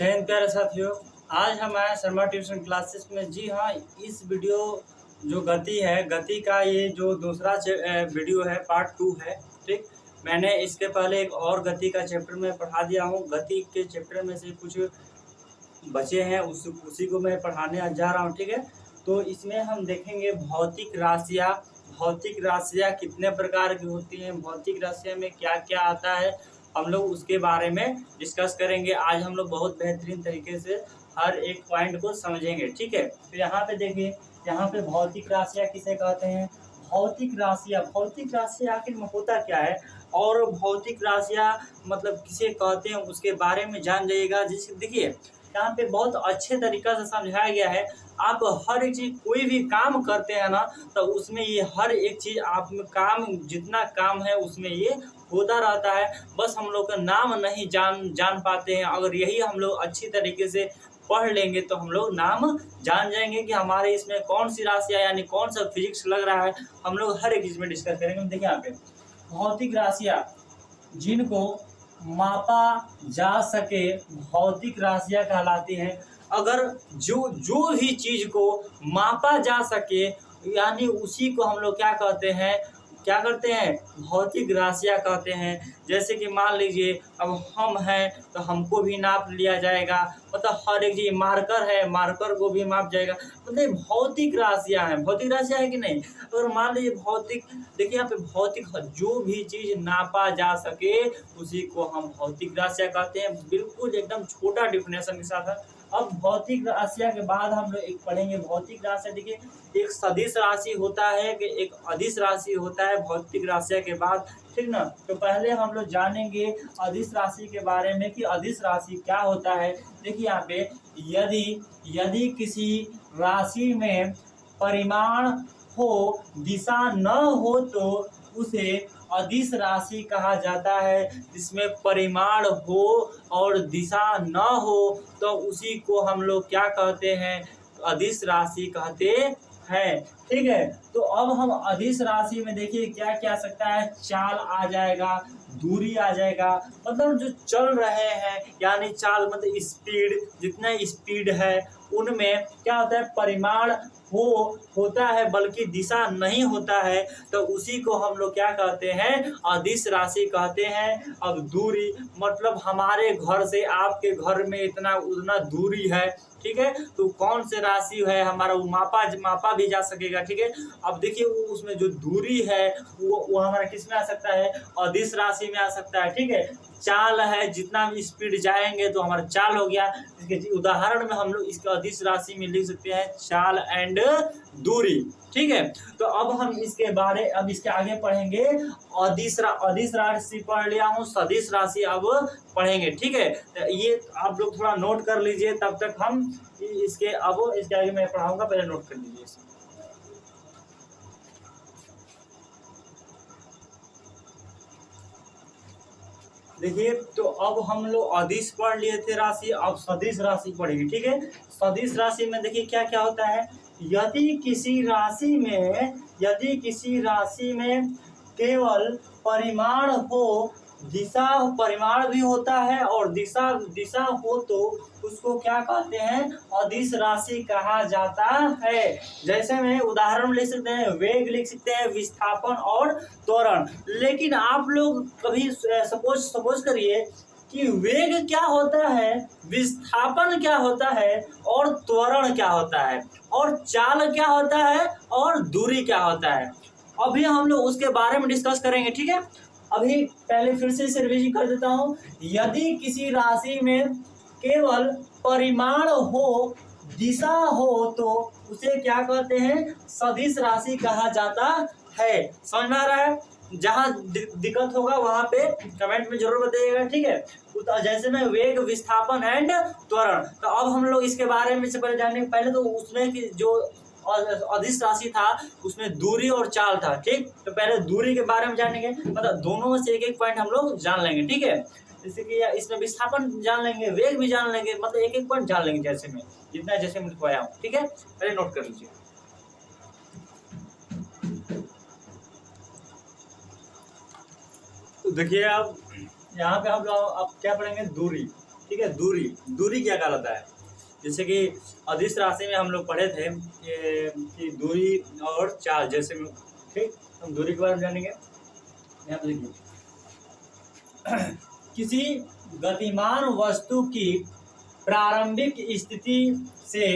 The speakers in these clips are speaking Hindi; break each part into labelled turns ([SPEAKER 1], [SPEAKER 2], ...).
[SPEAKER 1] जय हिंद प्यारे साथियों। आज हम आए शर्मा ट्यूशन क्लासेस में। जी हाँ, इस वीडियो जो गति है, गति का ये जो दूसरा वीडियो है, पार्ट 2 है। ठीक, मैंने इसके पहले एक और गति का चैप्टर में पढ़ा दिया हूँ। गति के चैप्टर में से कुछ बचे हैं, उसी को मैं पढ़ाने जा रहा हूँ। ठीक है, तो इसमें हम देखेंगे भौतिक राशियाँ। भौतिक राशियाँ कितने प्रकार की होती हैं, भौतिक राशियाँ में क्या क्या आता है, हम लोग उसके बारे में डिस्कस करेंगे। आज हम लोग बहुत बेहतरीन तरीके से हर एक पॉइंट को समझेंगे। ठीक है, तो यहाँ पे देखिए, यहाँ पे भौतिक राशियाँ किसे कहते हैं। भौतिक राशियाँ आखिर में होता क्या है और भौतिक राशियाँ मतलब किसे कहते हैं, उसके बारे में जान जाइएगा। जिससे देखिए, यहाँ पे बहुत अच्छे तरीक़ा से समझाया गया है। आप हर एक चीज़, कोई भी काम करते हैं ना, तो उसमें ये हर एक चीज़ आप में काम, जितना काम है उसमें ये होता रहता है। बस हम लोग का नाम नहीं जान पाते हैं। अगर यही हम लोग अच्छी तरीके से पढ़ लेंगे तो हम लोग नाम जान जाएंगे कि हमारे इसमें कौन सी राशियाँ, यानी कौन सा फिजिक्स लग रहा है। हम लोग हर एक चीज़ में डिस्कस करेंगे। देखिए यहाँ पे भौतिक राशियाँ जिनको मापा जा सके, भौतिक राशियाँ कहलाती हैं। अगर जो भी चीज़ को मापा जा सके, यानी उसी को हम लोग क्या करते हैं, भौतिक राशियाँ कहते हैं। जैसे कि मान लीजिए, अब हम हैं तो हमको भी नाप लिया जाएगा। मतलब हर एक चीज़, मार्कर है, मार्कर को भी माप जाएगा। मतलब भौतिक राशियाँ हैं। भौतिक राशियाँ है कि नहीं। अगर मान लीजिए भौतिक, देखिए यहाँ पे भौतिक, जो भी चीज़ नापा जा सके उसी को हम भौतिक राशियाँ कहते हैं। बिल्कुल एकदम छोटा डिफिनेशन के साथ है। अब भौतिक राशियाँ के बाद हम लोग एक पढ़ेंगे भौतिक राशियाँ। देखिए, एक सदिश राशि होता है कि एक अदिश राशि होता है भौतिक राशियाँ के बाद। ठीक ना, तो पहले हम लोग जानेंगे अदिश राशि के बारे में कि अदिश राशि क्या होता है। देखिए यहाँ पे, यदि किसी राशि में परिमाण हो, दिशा न हो, तो उसे अदिश राशि कहा जाता है। जिसमें परिमाण हो और दिशा न हो तो उसी को हम लोग क्या कहते हैं, अदिश राशि कहते हैं। ठीक है, तो अब हम अदिश राशि में देखिए क्या क्या आ सकता है। चाल आ जाएगा, दूरी आ जाएगा, मतलब जो चल रहे हैं, यानी चाल मतलब स्पीड, जितना स्पीड है उनमें क्या होता है, परिमाण होता है, बल्कि दिशा नहीं होता है, तो उसी को हम लोग क्या कहते हैं, अदिश राशि कहते हैं। अब दूरी मतलब हमारे घर से आपके घर में उतना दूरी है। ठीक है, तो कौन से राशि है हमारा, वो मापा भी जा सकेगा। ठीक है, अब देखिए उसमें जो दूरी है वो हमारा किस में आ सकता है, अदिश राशि में आ सकता है। ठीक है, चाल है, जितना भी स्पीड जाएंगे तो हमारा चाल हो गया। इसके उदाहरण में हम लोग इसके अदिश राशि में लिख सकते हैं चाल एंड दूरी। ठीक है, तो अब हम अब इसके आगे पढ़ेंगे। अदिश राशि पढ़ लिया हूँ, सदिश राशि अब पढ़ेंगे। ठीक है, तो ये आप लोग थोड़ा नोट कर लीजिए, तब तक हम इसके आगे मैं पढ़ाऊंगा, पहले नोट कर लीजिए। देखिए, तो अब हम लोग अदिश पढ़ लिए थे राशि, अब सदिश राशि पढ़ेंगे। ठीक है, सदिश राशि में देखिए क्या क्या होता है। यदि किसी राशि में केवल परिमाण हो, परिमाण भी होता है और दिशा हो, तो उसको क्या कहते हैं, अदिश राशि कहा जाता है। जैसे में उदाहरण लिख सकते हैं, वेग लिख सकते हैं, विस्थापन और त्वरण। लेकिन आप लोग कभी सपोज करिए कि वेग क्या होता है, विस्थापन क्या होता है और त्वरण क्या होता है, और चाल क्या होता है और दूरी क्या होता है। अभी हम लोग उसके बारे में डिस्कस करेंगे। ठीक है, अभी पहले फिर से इसे रिवीजन कर देता हूँ। यदि किसी राशि में केवल परिमाण हो, दिशा हो, तो उसे क्या कहते हैं, सदिश राशि कहा जाता है। समझ में आ रहा है। जहाँ दिक्कत होगा वहां पे कमेंट में जरूर बताइएगा। ठीक है, तो जैसे में वेग, विस्थापन एंड त्वरण, तो अब हम लोग इसके बारे में से पहले जानेंगे। पहले तो उसमें की जो अदिश राशि था उसमें दूरी और चाल था। ठीक, तो पहले दूरी के बारे में जानेंगे, मतलब दोनों में से एक एक पॉइंट हम लोग जान लेंगे। ठीक है, जैसे कि इसमें विस्थापन जान लेंगे, वेग भी जान लेंगे, मतलब एक एक पॉइंट जान लेंगे जैसे मैं लिखवाया हूँ। ठीक है, पहले नोट कर लीजिए। तो देखिए, अब यहाँ पे हम लोग अब क्या पढ़ेंगे, दूरी। ठीक है। दूरी, दूरी क्या कहलाता है? जैसे कि अदिश राशि में हम लोग पढ़े थे कि दूरी और चाल, जैसे ठीक, हम दूरी के बारे में जानेंगे। यहाँ पे देखिए, किसी गतिमान वस्तु की प्रारंभिक स्थिति से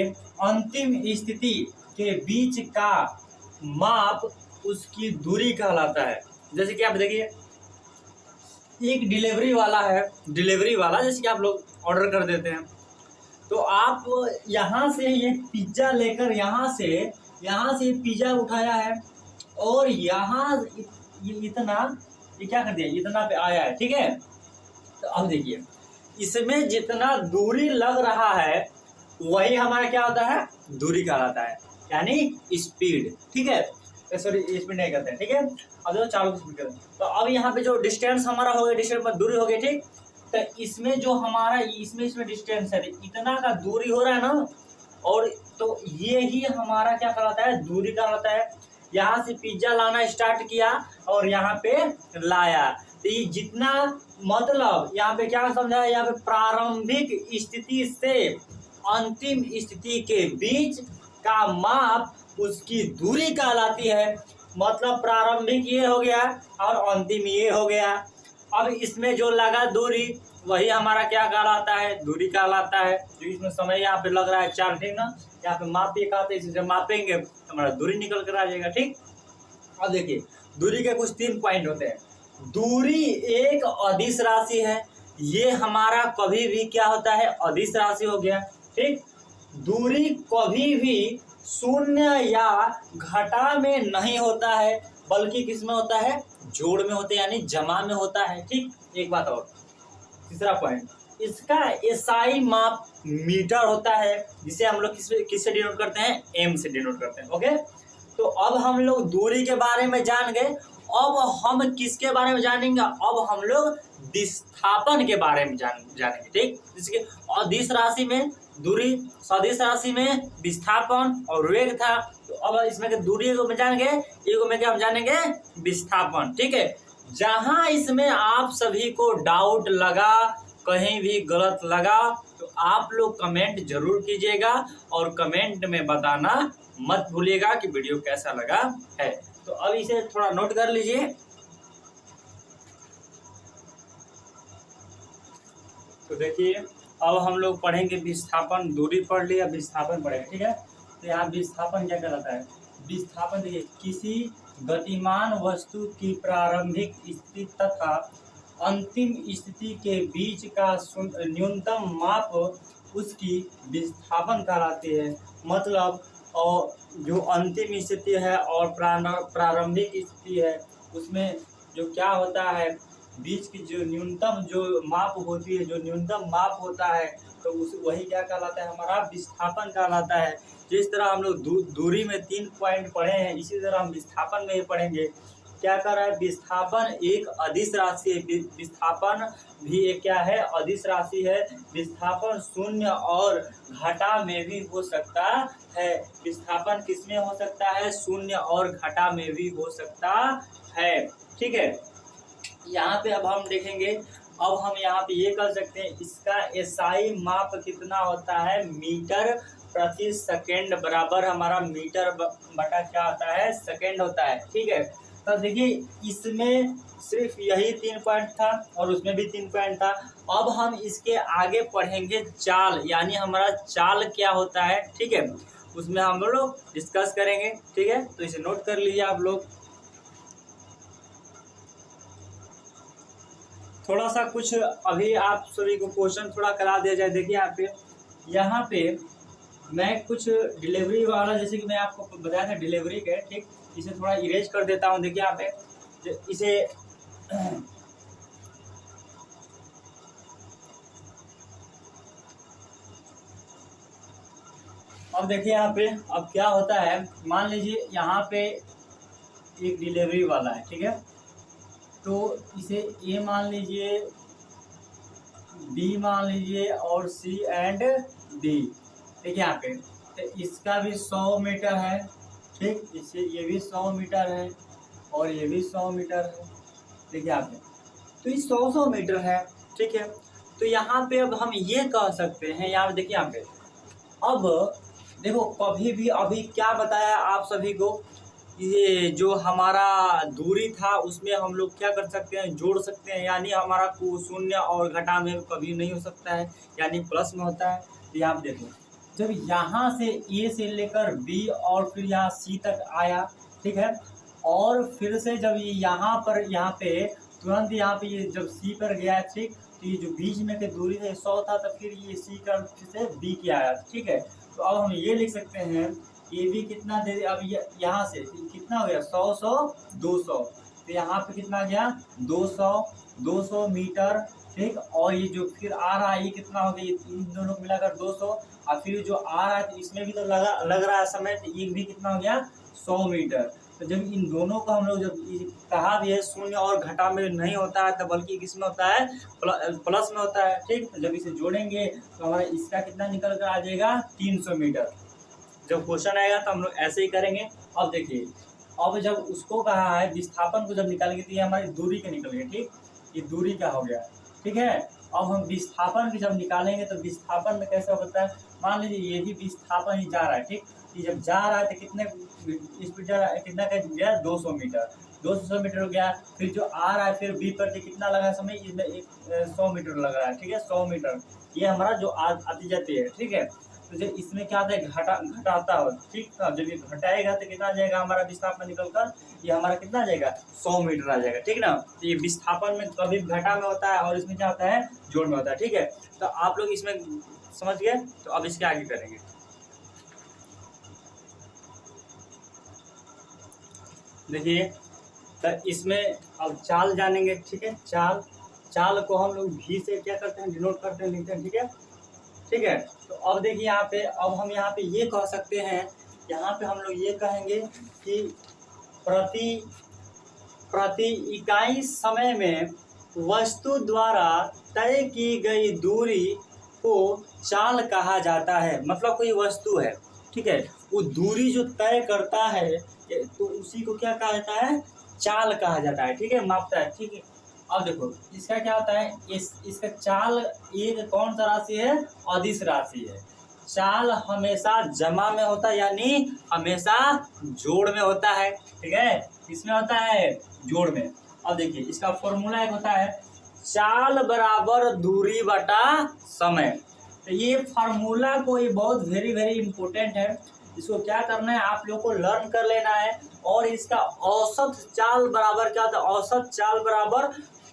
[SPEAKER 1] अंतिम स्थिति के बीच का माप उसकी दूरी कहलाता है। जैसे कि आप देखिए, एक डिलीवरी वाला है, डिलीवरी वाला जैसे कि आप लोग ऑर्डर कर देते हैं, तो आप यहाँ से ये पिज्ज़ा लेकर यहाँ से पिज्ज़ा उठाया है और यहाँ इतना, ये क्या कर दिया, इतना पे आया है, ठीक है। तो अब देखिए, इसमें जितना दूरी लग रहा है वही हमारा क्या होता है, दूरी कहलाता है, यानी स्पीड, ठीक है। सॉरी, स्पीड नहीं करते हैं, ठीक है। अब देखो चालू की स्पीड करते हैं, तो अब यहाँ पे जो डिस्टेंस हमारा हो गया, डिस्टेंस पर दूरी हो गई, ठीक। तो इसमें जो हमारा इसमें डिस्टेंस है, इतना का दूरी हो रहा है ना, और तो ये ही हमारा क्या कहलाता है, दूरी कहलाता है। यहाँ से पिज्जा लाना स्टार्ट किया और यहाँ पे लाया, तो ये जितना, मतलब यहाँ पे क्या समझा है, यहाँ पे प्रारंभिक स्थिति से अंतिम स्थिति के बीच का माप उसकी दूरी कहलाती है। मतलब प्रारंभिक ये हो गया और अंतिम ये हो गया। अब इसमें जो लगा दूरी वही हमारा क्या कहलाता है, दूरी कहलाता है। जो इसमें समय यहाँ पे लग रहा है 4, ठीक ना, यहाँ पे माप ये कहते हैं, इसे मापेंगे हमारा दूरी निकल कर आ जाएगा, ठीक। अब देखिए, दूरी के कुछ 3 पॉइंट होते हैं। दूरी एक अदिश राशि है, ये हमारा कभी भी क्या होता है, अदिश राशि हो गया, ठीक। दूरी कभी भी शून्य या घटा में नहीं होता है, बल्कि किस में होता है, जोड़ में होता है, यानी जमा में होता है, ठीक। एक बात और, तीसरा पॉइंट, इसका एसआई माप मीटर होता है, जिसे हम लोग किससे डिनोट करते हैं, एम से डिनोट करते हैं, ओके। तो अब हम लोग दूरी के बारे में जान गए। अब हम किसके बारे में जानेंगे, अब हम लोग विस्थापन के बारे में जानेंगे, ठीक। जैसे कि अदिश राशि में दूरी, सदिश राशि में विस्थापन और वेग था, तो अब इसमें के दूरी को में जानेंगे, एगो में क्या हम जानेंगे, विस्थापन, ठीक है। जहां इसमें आप सभी को डाउट लगा, कहीं भी गलत लगा, तो आप लोग कमेंट जरूर कीजिएगा और कमेंट में बताना मत भूलिएगा कि वीडियो कैसा लगा है। तो अब इसे थोड़ा नोट कर लीजिए। तो देखिए, अब हम लोग पढ़ेंगे विस्थापन। दूरी पढ़ लिया, विस्थापन पढ़ेंगे, ठीक है। तो यहाँ विस्थापन क्या कहलाता है, विस्थापन देखिए, किसी गतिमान वस्तु की प्रारंभिक स्थिति तथा अंतिम स्थिति के बीच का न्यूनतम माप उसकी विस्थापन कहलाती है। मतलब और जो अंतिम स्थिति है और प्रारंभिक स्थिति है, उसमें जो क्या होता है, बीच की जो न्यूनतम जो माप होती है, जो न्यूनतम माप होता है, तो उस वही क्या कहलाता है, हमारा विस्थापन कहलाता है। जिस तरह हम लोग दूरी में 3 पॉइंट पढ़े हैं, इसी तरह हम विस्थापन में ही पढ़ेंगे। क्या कर रहा है, विस्थापन एक अदिश राशि है, विस्थापन भी एक क्या है, अदिश राशि है। विस्थापन शून्य और घटा में भी हो सकता है। विस्थापन किसमें हो सकता है, शून्य और घटा में भी हो सकता है, ठीक है। यहाँ पे अब हम देखेंगे, अब हम यहाँ पे ये कर सकते हैं, इसका एसआई माप कितना होता है, मीटर प्रति सेकेंड बराबर हमारा मीटर बटा क्या होता है, सेकेंड होता है, ठीक है। तो देखिए, इसमें सिर्फ यही 3 पॉइंट था और उसमें भी 3 पॉइंट था। अब हम इसके आगे पढ़ेंगे चाल, यानी हमारा चाल क्या होता है, ठीक है, उसमें हम लोग डिस्कस करेंगे, ठीक है। तो इसे नोट कर लीजिए आप लोग। थोड़ा सा कुछ अभी आप सभी को क्वेश्चन थोड़ा करा दिया जाए। देखिए यहाँ पे मैं कुछ डिलीवरी वाला, जैसे कि मैं आपको बताया था डिलीवरी के, ठीक, इसे थोड़ा इरेज कर देता हूँ। देखिए यहाँ पे इसे अब देखिए यहाँ पे अब क्या होता है, मान लीजिए यहाँ पे एक डिलीवरी वाला है, ठीक है। तो इसे ए मान लीजिए, बी मान लीजिए और सी एंड डी, ठीक है। यहाँ पे तो इसका भी 100 मीटर है, ठीक, इससे ये भी 100 मीटर है और ये भी 100 मीटर है, देखिए यहाँ पे। तो ये 100 मीटर है, ठीक है। तो यहाँ पे अब हम ये कह सकते हैं, यहाँ पे देखिए, यहाँ पे अब देखो कभी भी अभी क्या बताया आप सभी को, ये जो हमारा दूरी था उसमें हम लोग क्या कर सकते हैं, जोड़ सकते हैं, यानी हमारा शून्य और घटा में कभी नहीं हो सकता है, यानी प्लस में होता है। तो यहाँ पे देखो, जब यहाँ से ए से लेकर बी और फिर यहाँ सी तक आया, ठीक है, और फिर से जब ये यहाँ पे तुरंत यहाँ पे ये जब सी पर गया, ठीक, तो ये जो बीच में की दूरी है 100 था, तो फिर ये सी का फिर से बी की आया, ठीक है। तो अब हम ये लिख सकते हैं ए बी कितना दे, अब यहाँ से कितना हो गया, 100 200, तो यहाँ पे कितना गया 200 मीटर, ठीक। और ये जो फिर आ रहा है ये कितना हो गया, इन दोनों को मिलाकर 200, और फिर जो आ रहा है तो इसमें भी तो लग रहा है समय, तो ये भी कितना हो गया 100 मीटर। तो जब इन दोनों को हम लोग जब कहा भी है शून्य और घटा में नहीं होता है, तो बल्कि किसमें होता है, प्लस में होता है, ठीक। तो जब इसे जोड़ेंगे तो हमारा इसका कितना निकल कर आ जाएगा 300 मीटर। जब क्वेश्चन आएगा तो हम लोग ऐसे ही करेंगे। अब देखिए, अब जब उसको कहा है विस्थापन को जब निकालेंगे तो ये हमारी दूरी के निकल गए, ठीक, ये दूरी का हो गया, ठीक है। अब हम विस्थापन की जब निकालेंगे तो विस्थापन में कैसा होता है, मान लीजिए ये भी विस्थापन ही जा रहा है, ठीक, ये जब जा रहा है तो कितने स्पीड जा रहा है, कितना का गया 200 मीटर, 200 मीटर हो गया। फिर जो आ रहा है फिर बी पर कितना लगा समय, इसमें 100 मीटर लग रहा है, ठीक है, 100 मीटर ये हमारा जो आती जाती है, ठीक है। तो जब इसमें क्या होता है, घटाता हो, ठीक, जब ये घटाएगा तो कितना आ जाएगा हमारा विस्थापन निकल कर, ये हमारा कितना आ जाएगा 100 मीटर आ जाएगा, ठीक ना। तो ये विस्थापन में कभी घटा में होता है और इसमें क्या होता है, जोड़ में होता है, ठीक है। तो आप लोग इसमें समझ गए, तो अब इसके आगे करेंगे। देखिए, तो इसमें अब चाल जानेंगे, ठीक है। चाल को हम लोग भी से क्या करते हैं, डिनोट करते हैं, लिखते हैं, ठीक है, ठीक है। तो अब देखिए यहाँ पे, अब हम यहाँ पे ये कह सकते हैं, यहाँ पे हम लोग ये कहेंगे कि प्रति इकाई समय में वस्तु द्वारा तय की गई दूरी को चाल कहा जाता है। मतलब कोई वस्तु है, ठीक है, वो दूरी जो तय करता है तो उसी को क्या कहा जाता है, चाल कहा जाता है, ठीक है, मापता है, ठीक है। अब देखो इसका क्या होता है, इसका चाल एक कौन सा राशि है, अदिश राशि है। चाल हमेशा जमा में होता है, यानी हमेशा जोड़ में होता है, ठीक है, इसमें होता है जोड़ में। अब देखिए इसका फॉर्मूला एक होता है, चाल बराबर दूरी बटा समय। तो ये फार्मूला को ये बहुत वेरी इंपॉर्टेंट है, इसको क्या करना है, आप लोग को लर्न कर लेना है। और इसका औसत चाल बराबर क्या होता है, औसत चाल बराबर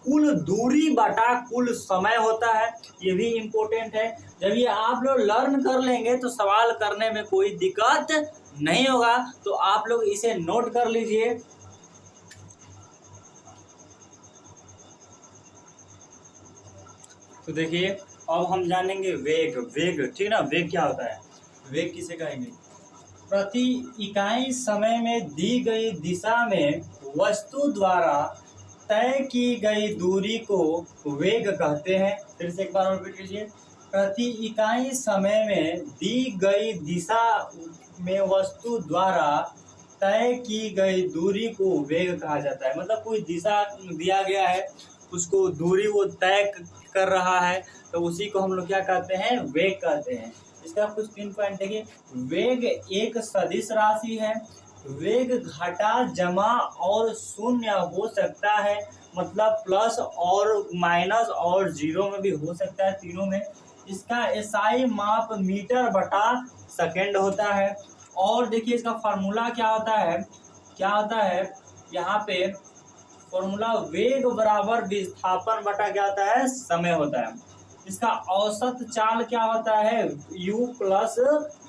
[SPEAKER 1] कुल दूरी बटा कुल समय होता है, ये भी इम्पोर्टेंट है। जब ये आप लोग लर्न कर लेंगे तो सवाल करने में कोई दिक्कत नहीं होगा। तो आप लोग इसे नोट कर लीजिए। तो देखिए अब हम जानेंगे वेग, ठीक ना। वेग क्या होता है, वेग किसे कहेंगे, प्रति इकाई समय में दी गई दिशा में वस्तु द्वारा तय की गई दूरी को वेग कहते हैं। फिर से एक बार और रिपीट कीजिए, प्रति इकाई समय में दी गई दिशा में वस्तु द्वारा तय की गई दूरी को वेग कहा जाता है। मतलब कोई दिशा दिया गया है, उसको दूरी वो तय कर रहा है, तो उसी को हम लोग क्या कहते हैं, वेग कहते हैं। इसका कुछ 3 पॉइंट देखिए। वेग एक सदिश राशि है। वेग घटा जमा और शून्य हो सकता है, मतलब प्लस और माइनस और जीरो में भी हो सकता है, तीनों में। इसका एसआई माप मीटर बटा सेकेंड होता है। और देखिए इसका फार्मूला क्या होता है, यहाँ पे फॉर्मूला वेग बराबर विस्थापन बटा क्या होता है, समय होता है। इसका औसत चाल क्या होता है, u प्लस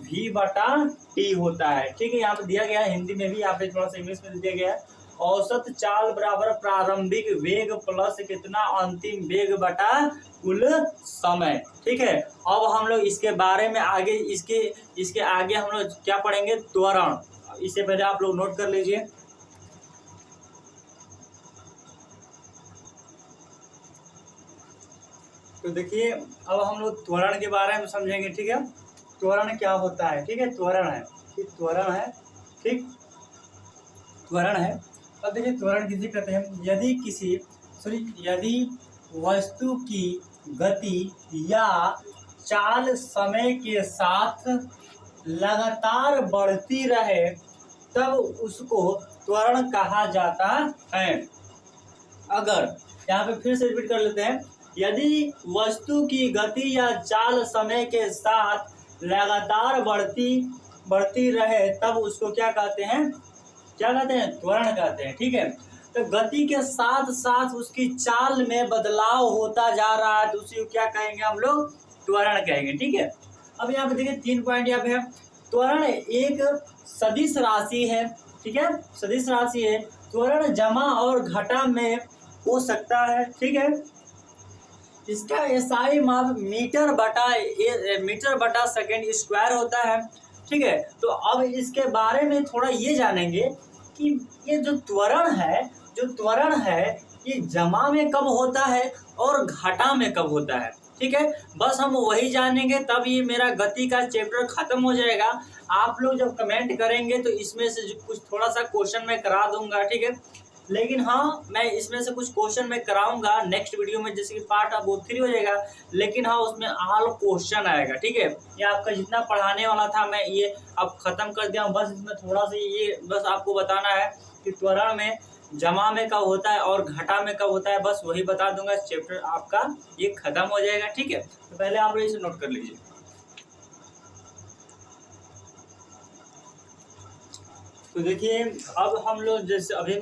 [SPEAKER 1] v बटा टी होता है, ठीक है। यहाँ पे दिया गया है हिंदी में भी, यहाँ पे थोड़ा सा इंग्लिश में दिया गया है। औसत चाल बराबर प्रारंभिक वेग प्लस कितना, अंतिम वेग बटा कुल समय, ठीक है। अब हम लोग इसके बारे में आगे इसके आगे हम लोग क्या पढ़ेंगे, त्वरण। इससे पहले आप लोग नोट कर लीजिए। तो देखिए अब हम लोग त्वरण के बारे में समझेंगे, ठीक है। त्वरण क्या होता है, ठीक है, त्वरण है, ठीक, त्वरण है, ठीक, त्वरण है। अब देखिए त्वरण किसे कहते हैं, यदि वस्तु की गति या चाल समय के साथ लगातार बढ़ती रहे तब उसको त्वरण कहा जाता है। अगर, यहाँ पे फिर से रिपीट कर लेते हैं, यदि वस्तु की गति या चाल समय के साथ लगातार बढ़ती रहे तब उसको क्या कहते हैं, त्वरण कहते हैं। ठीक है, तो गति के साथ साथ उसकी चाल में बदलाव होता जा रहा है तो उसी को क्या कहेंगे हम लोग, त्वरण कहेंगे। ठीक है, अब यहाँ पे देखिए 3 पॉइंट यहाँ पे है। त्वरण एक सदिश राशि है। ठीक है, सदिश राशि है। त्वरण जमा और घटा में हो सकता है। ठीक है, इसका एसआई माप मीटर बटा सेकंड स्क्वायर होता है। ठीक है, तो अब इसके बारे में थोड़ा ये जानेंगे कि ये जो त्वरण है ये जमा में कब होता है और घटा में कब होता है। ठीक है, बस हम वही जानेंगे तब ये मेरा गति का चैप्टर खत्म हो जाएगा। आप लोग जब कमेंट करेंगे तो इसमें से कुछ थोड़ा सा क्वेश्चन मैं करा दूंगा। ठीक है, लेकिन हाँ, मैं इसमें से कुछ क्वेश्चन मैं कराऊंगा नेक्स्ट वीडियो में, जैसे कि पार्ट अब 3 हो जाएगा, लेकिन हाँ उसमें ऑल क्वेश्चन आएगा। ठीक है, ये आपका जितना पढ़ाने वाला था मैं ये अब खत्म कर दिया हूँ। बस इसमें थोड़ा सा ये बस आपको बताना है कि त्वरण में जमा में कब होता है और घटा में कब होता है, बस वही बता दूंगा। चैप्टर आपका ये खत्म हो जाएगा। ठीक है, तो पहले आप लोग इसे नोट कर लीजिए। तो देखिए, अब हम लोग जैसे अभी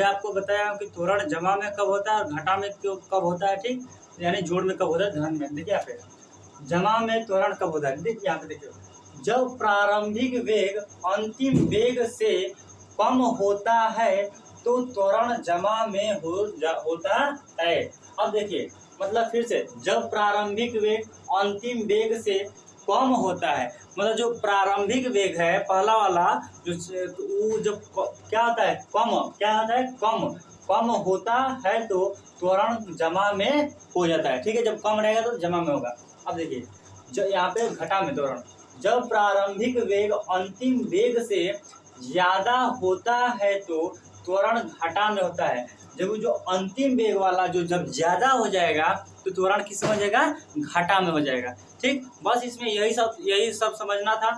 [SPEAKER 1] आपको बताया कि त्वरण जमा में कब होता है और घटा में कब होता है। ठीक, यानी जोड़ में कब होता है, ध्यान में देखिए। यहाँ पे जमा में त्वरण कब होता है, देखिए यहाँ पे देखिए, जब प्रारंभिक वेग अंतिम वेग से कम होता है तो त्वरण जमा में होता है। अब देखिए, मतलब फिर से, जब प्रारंभिक वेग अंतिम वेग से कम होता है, मतलब जो प्रारंभिक वेग है पहला वाला जो जब क्या होता है, कम होता है तो त्वरण जमा में हो जाता है। ठीक है, जब कम रहेगा तो जमा में होगा। अब देखिए, जो यहाँ पे घटा में त्वरण, जब प्रारंभिक वेग अंतिम वेग से ज्यादा होता है तो त्वरण घटा में होता है। जब जो अंतिम वेग वाला जो जब ज्यादा हो जाएगा तो त्वरण किस में हो जाएगा, घटा में हो जाएगा। ठीक, बस इसमें यही सब समझना था।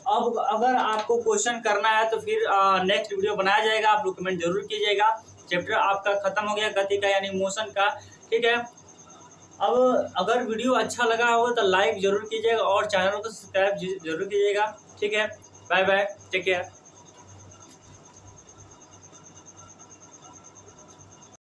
[SPEAKER 1] अब अगर आपको क्वेश्चन करना है तो फिर नेक्स्ट वीडियो बनाया जाएगा, आप लोग कमेंट जरूर कीजिएगा। चैप्टर आपका खत्म हो गया गति का यानी मोशन का। ठीक है, अब अगर वीडियो अच्छा लगा होगा तो लाइक जरूर कीजिएगा और चैनल को सब्सक्राइब जरूर कीजिएगा। ठीक है, बाय बाय, टेक केयर।